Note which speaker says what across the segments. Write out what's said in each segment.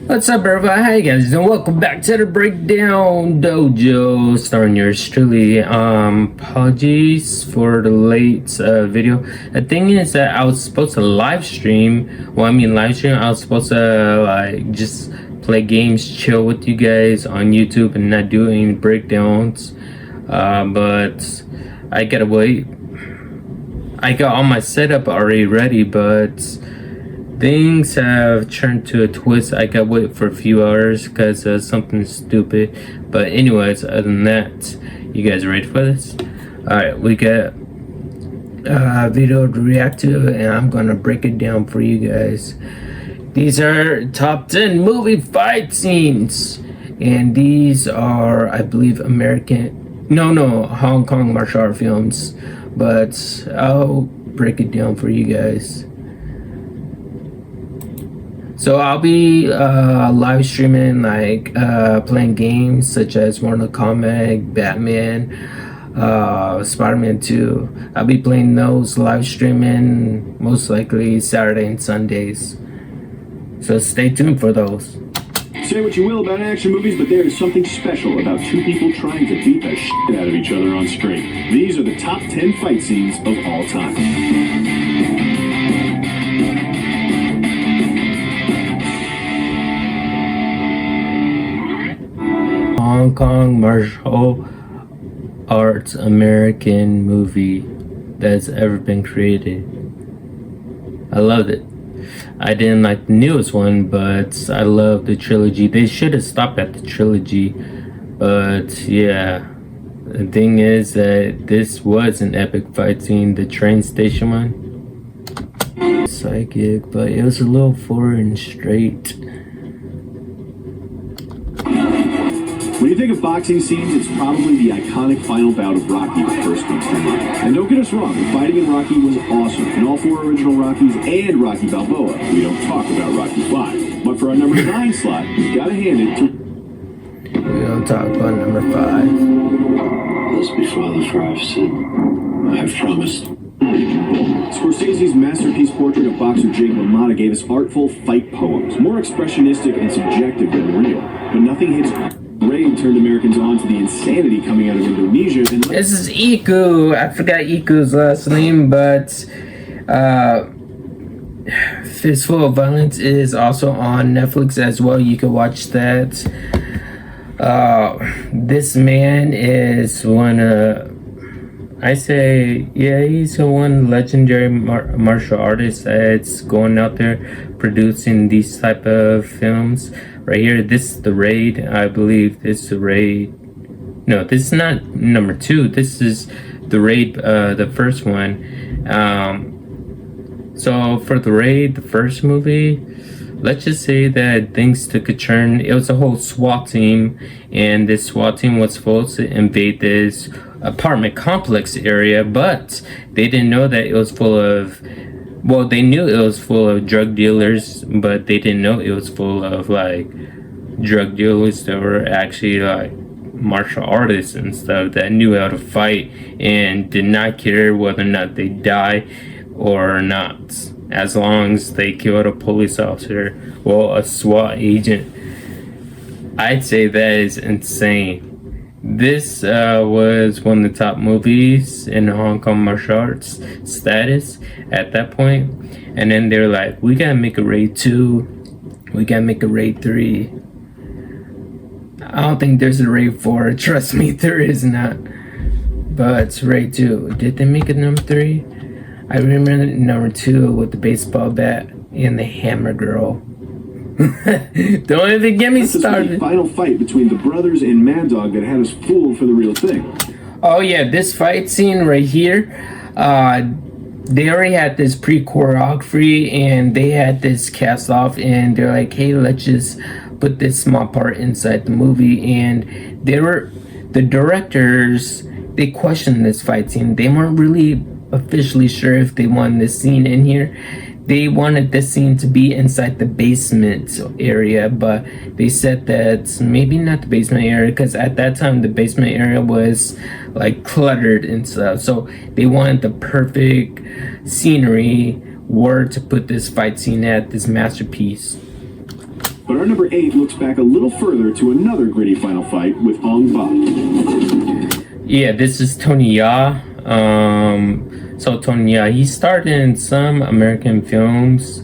Speaker 1: What's up, everybody? Hi, guys, and welcome back to the Breakdown Dojo, starring yours truly. Apologies for the late video. The thing is that I was supposed to live stream. I was supposed to like just play games, chill with you guys on YouTube, and not do any breakdowns. But I gotta wait. I got all my setup already ready, but things have turned to a twist. I gotta wait for a few hours because of something stupid. But anyways, other than that, you guys ready for this? Alright, we got a video to react to, and I'm gonna break it down for you guys. These are top 10 movie fight scenes, and these are, I believe, Hong Kong martial art films, but I'll break it down for you guys. So I'll be live streaming, like playing games such as Mortal Kombat, Batman, Spider-Man 2. I'll be playing those live streaming most likely Saturday and Sundays. So stay tuned for those.
Speaker 2: Say what you will about action movies, but there is something special about two people trying to beat the shit out of each other on screen. These are the top 10 fight scenes of all time.
Speaker 1: Hong Kong martial arts American movie that's ever been created. I loved it. I didn't like the newest one, but I love the trilogy. They should have stopped at the trilogy, but yeah. The thing is that this was an epic fight scene, the train station one. Psychic, but it was a little foreign straight.
Speaker 2: When you think of boxing scenes, it's probably the iconic final bout of Rocky that first comes to mind. And don't get us wrong, the fighting in Rocky was awesome. In all four original Rockies and Rocky Balboa, we don't talk about Rocky 5. But for our number 9 slot, we gotta hand it to...
Speaker 1: We don't talk about number 5.
Speaker 3: Bless me, Father, for I've sinned. I have promised.
Speaker 2: Scorsese's masterpiece portrait of boxer Jake LaMotta gave us artful fight poems, more expressionistic and subjective than real. But nothing hits... Raid turned Americans on to the insanity coming out of Indonesia. And
Speaker 1: this is Iku. I forgot Iku's last name, but Fistful of Violence is also on Netflix as well. You can watch that. This man is one he's one legendary martial artist that's going out there producing these type of films. Right here, this is The Raid. I believe this is The Raid. No, this is not number 2. This is The Raid, the first one. So for The Raid, the first movie, let's just say that things took a turn. It was a whole SWAT team, and this SWAT team was supposed to invade this apartment complex area, but they didn't know that it was full of... Well, they knew it was full of drug dealers, but they didn't know it was full of like drug dealers that were actually like martial artists and stuff that knew how to fight and did not care whether or not they die or not, as long as they killed a police officer, well, a SWAT agent. I'd say that is insane. This was one of the top movies in Hong Kong martial arts status at that point. And then they're like, we gotta make a Raid 2. We gotta make a Raid 3. I don't think there's a Raid 4. Trust me, there is not. But it's Raid 2. Did they make a number 3? I remember number 2 with the baseball bat and the hammer girl. Don't even get me started.
Speaker 2: The final fight between the brothers and Mad Dog that had us fooled for the real thing.
Speaker 1: Oh yeah, this fight scene right here, they already had this pre-choreography and they had this cast off, and they're like, hey, let's just put this small part inside the movie. And the directors, they questioned this fight scene. They weren't really officially sure if they wanted this scene in here. They wanted this scene to be inside the basement area, but they said that maybe not the basement area, because at that time the basement area was like cluttered and stuff. So they wanted the perfect scenery where to put this fight scene at, this masterpiece.
Speaker 2: But our number 8 looks back a little further to another gritty final fight with Ong Bak.
Speaker 1: Yeah, this is Hi-Yah. So Hi-Yah, he starred in some American films,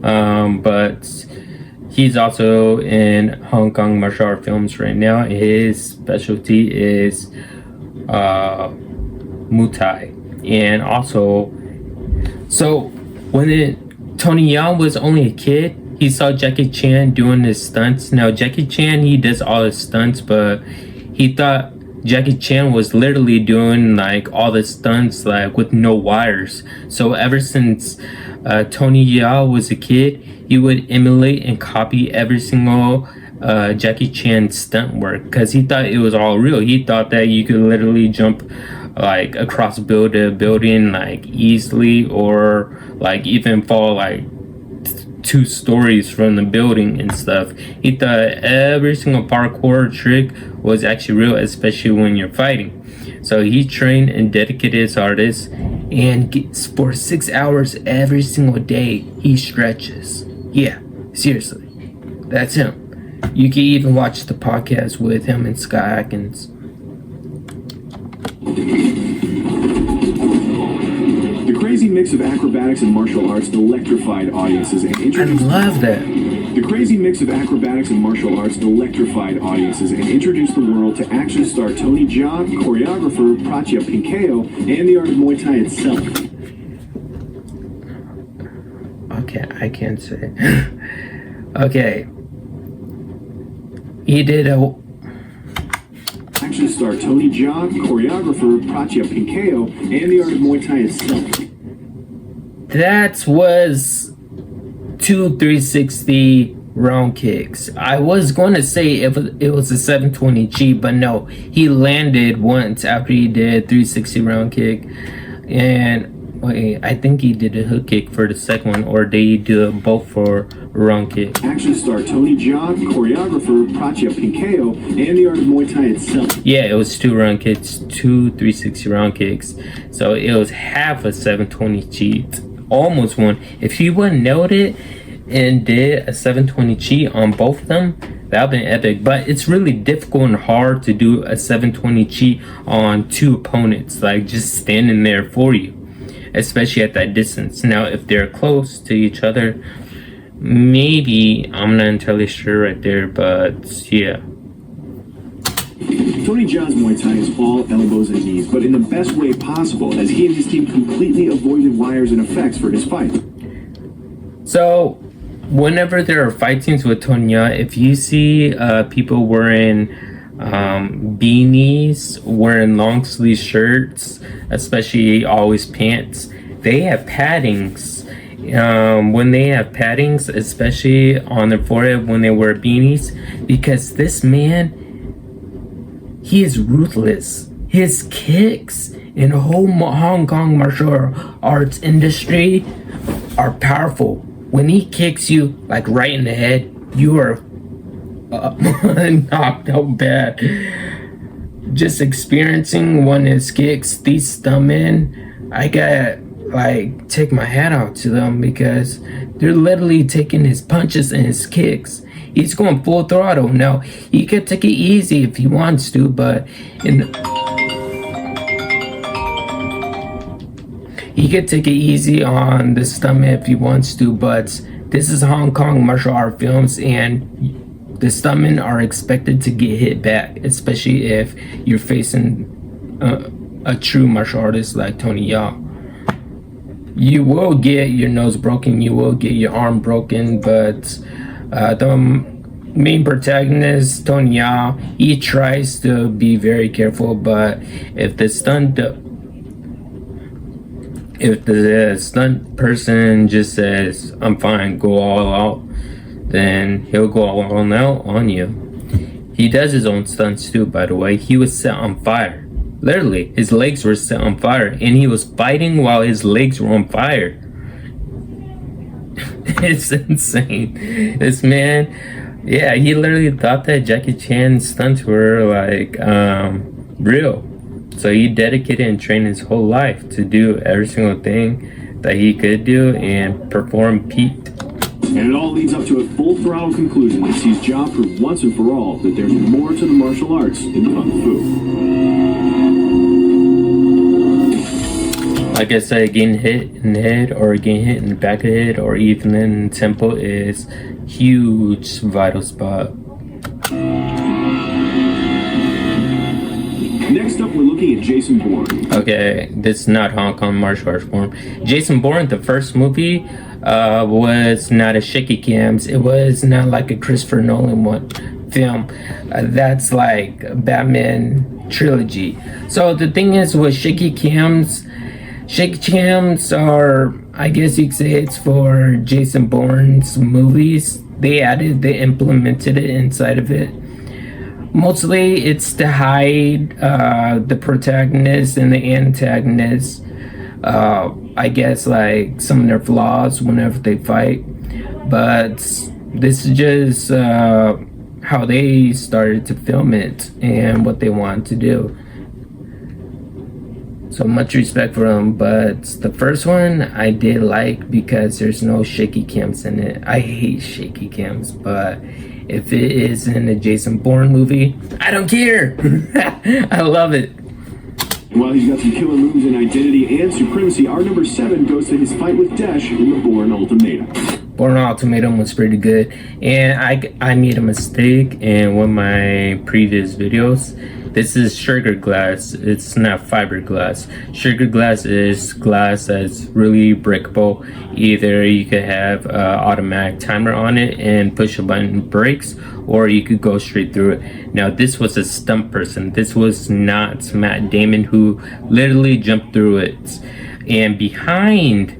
Speaker 1: but he's also in Hong Kong martial art films right now. His specialty is Muay Thai. And also, so when Hi-Yah was only a kid, he saw Jackie Chan doing his stunts. Now, Jackie Chan, he does all his stunts, but he thought Jackie Chan was literally doing like all the stunts like with no wires. So ever since Hi-Yah was a kid, he would emulate and copy every single Jackie Chan stunt work because he thought it was all real. He thought that you could literally jump like across building like easily, or like even fall like 2 stories from the building and stuff. He thought every single parkour trick was actually real, especially when you're fighting. So he trained and dedicated his artist, and for 6 hours every single day he stretches. Yeah, seriously, that's him. You can even watch the podcast with him and Sky Atkins.
Speaker 2: The crazy mix of acrobatics and martial arts electrified audiences and
Speaker 1: I
Speaker 2: introduced...
Speaker 1: love that.
Speaker 2: The crazy mix of acrobatics and martial arts electrified audiences and introduced the world to action star Tony Jaa, choreographer Prachya Pinkeo, and the art of Muay Thai itself.
Speaker 1: Okay, I can't say. Okay. He did a...
Speaker 2: Action star Tony Jaa, choreographer Prachya Pinkeo, and the art of Muay Thai itself.
Speaker 1: That was 2 360 round kicks. I was going to say if it was a 720G, but no. He landed once after he did 360 round kick. And wait, I think he did a hook kick for the second one, or did he do it both for a round kick?
Speaker 2: Action star Tony Jaa, choreographer Prachya Pinkeo, and the art of Muay Thai itself.
Speaker 1: Yeah, it was 2 round kicks, 2 360 round kicks. So it was half a 720G. Almost one. If he wouldn't nailed it and did a 720G on both of them, that would have been epic. But it's really difficult and hard to do a 720G on 2 opponents, like just standing there for you, especially at that distance. Now, if they're close to each other, maybe, I'm not entirely sure right there, but yeah.
Speaker 2: Tony Jaa's Muay Thai is all elbows and knees, but in the best way possible, as he and his team completely avoided wires and effects for his fight.
Speaker 1: So, whenever there are fight scenes with Hi-Yah, if you see people wearing beanies, wearing long sleeve shirts, especially always pants, they have paddings. When they have paddings, especially on their forehead when they wear beanies, because this man, he is ruthless. His kicks in the whole Hong Kong martial arts industry are powerful. When he kicks you like right in the head, you are knocked out bad. Just experiencing one of his kicks, these stuntmen, I gotta like take my hat out to them because they're literally taking his punches and his kicks. He's going full throttle. Now, he could take it easy if he wants to, but he could take it easy on the stuntman if he wants to, but this is Hong Kong martial art films, and the stuntmen are expected to get hit back, especially if you're facing a true martial artist like Hi-Yah. You will get your nose broken, you will get your arm broken, but the main protagonist, Hi-Yah, he tries to be very careful, but if the stunt person just says, I'm fine, go all out, then he'll go all out on you. He does his own stunts too, by the way. He was set on fire. Literally, his legs were set on fire, and he was fighting while his legs were on fire. It's insane. This man, yeah, he literally thought that Jackie Chan's stunts were like real. So he dedicated and trained his whole life to do every single thing that he could do and perform peak.
Speaker 2: And it all leads up to a full-throttle conclusion that sees Ja prove once and for all that there's more to the martial arts than Kung Fu.
Speaker 1: Like I said, getting hit in the head or getting hit in the back of the head or even in the temple is huge vital spot.
Speaker 2: Next up, we're looking at Jason Bourne.
Speaker 1: Okay, this is not Hong Kong martial arts form. Jason Bourne, the first movie, was not a shaky cams. It was not like a Christopher Nolan one film. That's like a Batman trilogy. So the thing is with shaky cams are, I guess you could say it's for Jason Bourne's movies. They implemented it inside of it. Mostly it's to hide the protagonist and the antagonist. I guess like some of their flaws whenever they fight. But this is just how they started to film it and what they wanted to do. So much respect for them, but the first one I did like because there's no shaky cams in it. I hate shaky cams, but if it is in a Jason Bourne movie, I don't care. I love it.
Speaker 2: While he's got some killer moves in Identity and Supremacy, our number 7 goes to his fight with Dash in the Bourne Ultimatum.
Speaker 1: Bourne Ultimatum was pretty good, and I made a mistake in one of my previous videos. This is sugar glass. It's not fiberglass. Sugar glass is glass that's really breakable. Either you could have an automatic timer on it and push a button brakes, or you could go straight through it. Now this was a stunt person. This was not Matt Damon, who literally jumped through it. And behind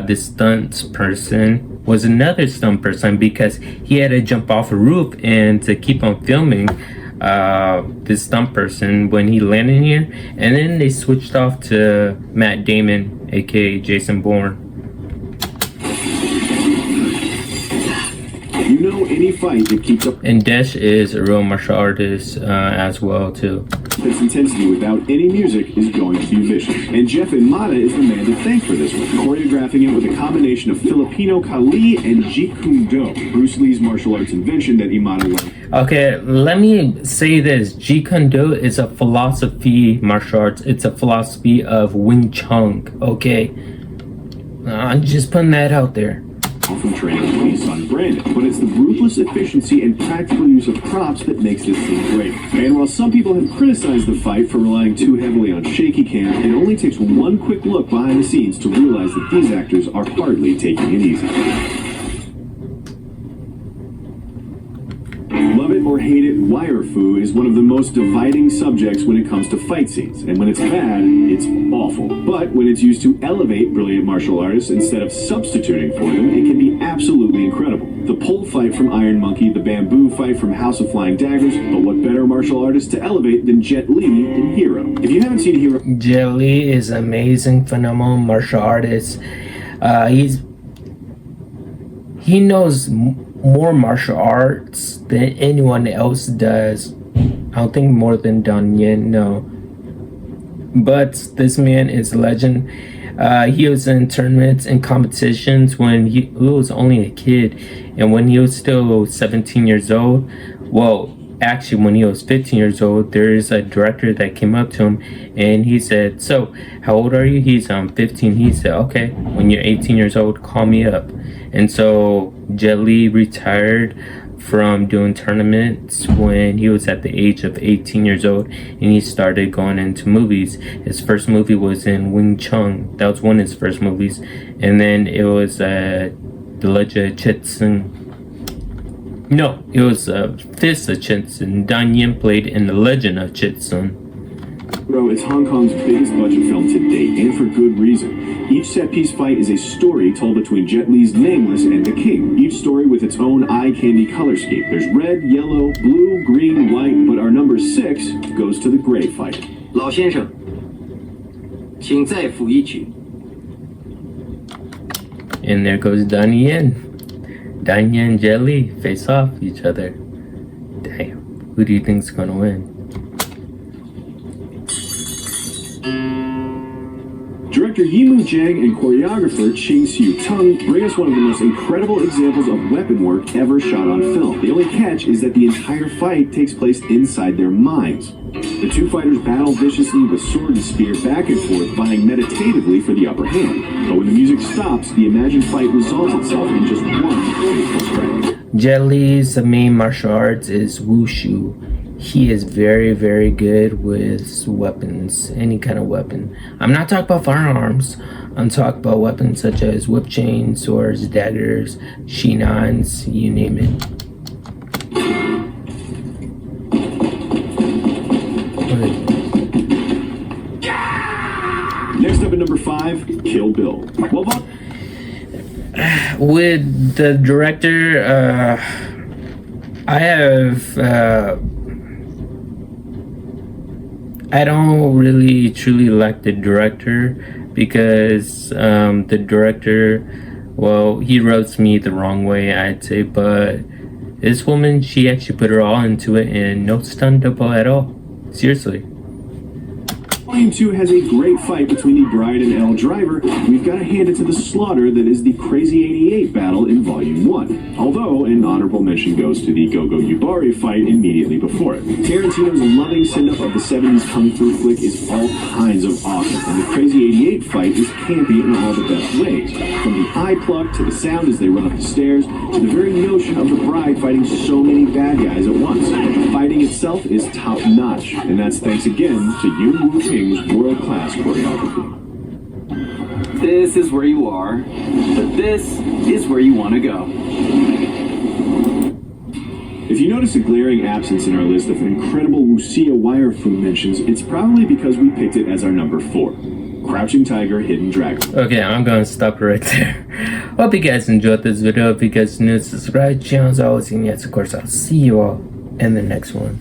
Speaker 1: this stunt person was another stunt person, because he had to jump off a roof and to keep on filming this stunt person when he landed here, and then they switched off to Matt Damon, aka Jason Bourne.
Speaker 2: You know, any fight that keeps up
Speaker 1: And Dash is a real martial artist as well too.
Speaker 2: its intensity without any music is going to be vicious. And Jeff Imada is the man to thank for this one, choreographing it with a combination of Filipino Kali and Jeet Kune Do, Bruce Lee's martial arts invention that Imada learned.
Speaker 1: Okay, let me say this. Jeet Kune Do is a philosophy martial arts. It's a philosophy of Wing Chun, okay? I'm just putting that out there.
Speaker 2: From training with his son Brandon, but it's the ruthless efficiency and practical use of props that makes this scene great. And while some people have criticized the fight for relying too heavily on shaky cam, it only takes one quick look behind the scenes to realize that these actors are hardly taking it easy. Love it or hate it, wire fu is one of the most dividing subjects when it comes to fight scenes. And when it's bad, it's awful. But when it's used to elevate brilliant martial artists instead of substituting for them, it can be absolutely incredible. The pole fight from Iron Monkey, the bamboo fight from House of Flying Daggers, but what better martial artist to elevate than Jet Li in Hero? If you haven't seen Hero...
Speaker 1: Jet Li is an amazing, phenomenal martial artist. He knows more martial arts than anyone else does. I don't think more than Don Yen, no. But this man is a legend. He was in tournaments and competitions when he was only a kid, and when he was still 17 years old, well, actually when he was 15 years old, there's a director that came up to him and he said, "So how old are you?" He's 15. He said, "Okay, when you're 18 years old, call me up." And so Jet Li retired from doing tournaments when he was at the age of 18 years old, and he started going into movies. His first movie was in Wing Chun. That was one of his first movies. And then it was The Legend of Chitsun. No, it was Fist of Chitsun. Don Yen played in The Legend of Chitsun.
Speaker 2: Bro, it's Hong Kong's biggest budget film to date, and for good reason. Each set-piece fight is a story told between Jet Li's Nameless and the King, each story with its own eye-candy color scheme. There's red, yellow, blue, green, white, but our number 6 goes to the gray fight.
Speaker 4: 老先生，请再抚一曲。
Speaker 1: And there goes Don Yen. Don Yen and Jet Li face off each other. Damn, who do you think's gonna win?
Speaker 2: Director Yimou Jiang and choreographer Ching Siu Tung bring us one of the most incredible examples of weapon work ever shot on film. The only catch is that the entire fight takes place inside their minds. The two fighters battle viciously with sword and spear back and forth, vying meditatively for the upper hand. But when the music stops, the imagined fight resolves itself in just one beautiful strike.
Speaker 1: Jet Li's main martial arts is wushu. He is very, very good with weapons, any kind of weapon. I'm not talking about firearms. I'm talking about weapons such as whip chains, swords, daggers, shinans, you name it.
Speaker 2: Next up at number 5, Kill Bill. Well,
Speaker 1: with the director, I don't really truly like the director because the director, well, he rubs me the wrong way, I'd say, but this woman, she actually put her all into it and no stunt double at all. Seriously.
Speaker 2: Volume 2 has a great fight between the Bride and Elle Driver. We've got to hand it to the slaughter that is the Crazy 88 battle in Volume 1. Although, an honorable mention goes to the Gogo Yubari fight immediately before it. Tarantino's loving send-up of the 70s kung fu flick is all kinds of awesome, and the Crazy 88 fight is campy in all the best ways. From the eye pluck to the sound as they run up the stairs, to the very notion of the Bride fighting so many bad guys at once. The fighting itself is top-notch, and that's thanks again to Yoon Woo King's world-class choreography.
Speaker 4: This is where you are, but this is where you want to go.
Speaker 2: If you notice a glaring absence in our list of incredible wuxia wire fu mentions, it's probably because we picked it as our number 4. Crouching Tiger, Hidden Dragon.
Speaker 1: Okay, I'm gonna stop right there. Hope you guys enjoyed this video. If you guys are new, subscribe to the channel as always, and yes, of course, I'll see you all in the next one.